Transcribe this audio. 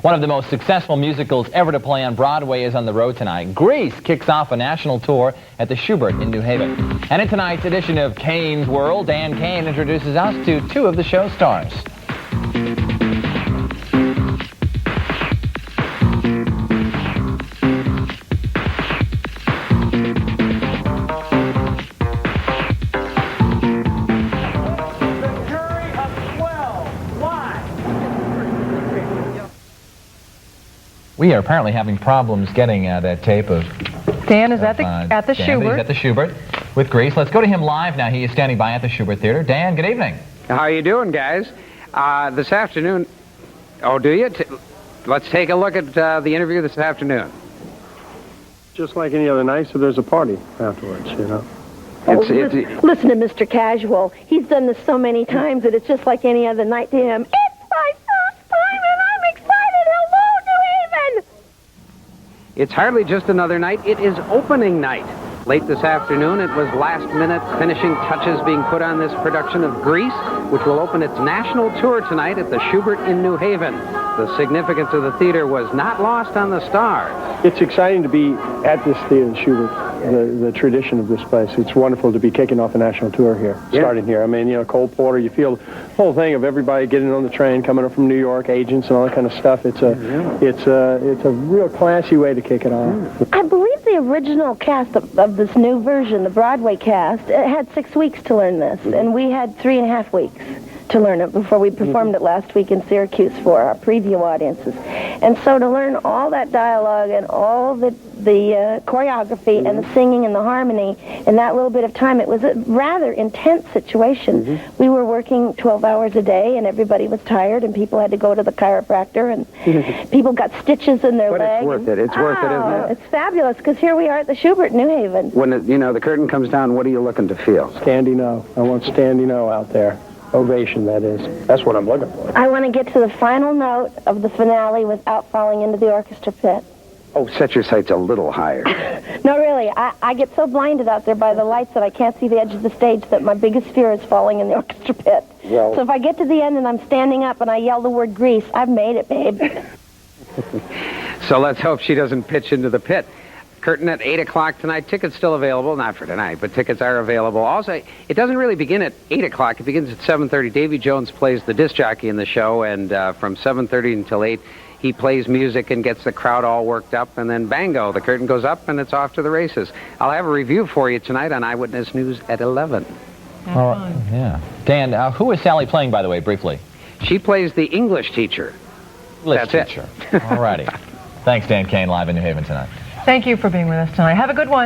One of the most successful musicals ever to play on Broadway is on the road tonight. Grease kicks off a national tour at the Schubert in New Haven. And in tonight's edition of Kain's World, Dan Kain introduces us to two of the show stars. We are apparently having problems getting that tape of Dan is at the Schubert. He's at the Schubert with Grease. Let's go to him live now. He is standing by at the Schubert Theater. Dan, good evening. How you doing, guys? This afternoon... Oh, do you? Let's take a look at the interview this afternoon. Just like any other night, so there's a party afterwards, you know. Listen to Mr. Casual. He's done this so many times that it's just like any other night to him. It's my first time and I'm excited. Hello, New Haven! It's hardly just another night. It is opening night. Late this afternoon, it was last-minute finishing touches being put on this production of Grease, which will open its national tour tonight at the Schubert in New Haven. The significance of the theater was not lost on the stars. It's exciting to be at this theater, Schubert, the tradition of this place. It's wonderful to be kicking off a national tour here, starting here. I mean, you know, Cole Porter, you feel the whole thing of everybody getting on the train, coming up from New York, agents and all that kind of stuff. It's a real classy way to kick it off. I believe the original cast of this new version, the Broadway cast, it had 6 weeks to learn this, and we had 3.5 weeks to learn it before we performed it last week in Syracuse for our preview audiences. And so to learn all that dialogue and all the choreography and the singing and the harmony in that little bit of time, it was a rather intense situation. We were working 12 hours a day and everybody was tired and people had to go to the chiropractor and people got stitches in their leg. But it's worth it. It's worth it, isn't it? It's fabulous because here we are at the Schubert, New Haven. When, the curtain comes down, what are you looking to feel? Standing O. I want standing O out there. Ovation, that is. That's what I'm looking for. I want to get to the final note of the finale without falling into the orchestra pit. Oh, set your sights a little higher. No, really. I get so blinded out there by the lights that I can't see the edge of the stage that my biggest fear is falling in the orchestra pit. Well, so if I get to the end and I'm standing up and I yell the word Grease, I've made it, babe. So let's hope she doesn't pitch into the pit. Curtain at 8 o'clock tonight. Tickets still available. Not for tonight, but tickets are available. Also, it doesn't really begin at 8 o'clock. It begins at 7:30. Davy Jones plays the disc jockey in the show, and from 7:30 until 8, he plays music and gets the crowd all worked up, and then bango, the curtain goes up, and it's off to the races. I'll have a review for you tonight on Eyewitness News at 11. Yeah. Dan, who is Sally playing, by the way, briefly? She plays the English teacher. English teacher. All righty. Thanks, Dan Kain, live in New Haven tonight. Thank you for being with us tonight. Have a good one.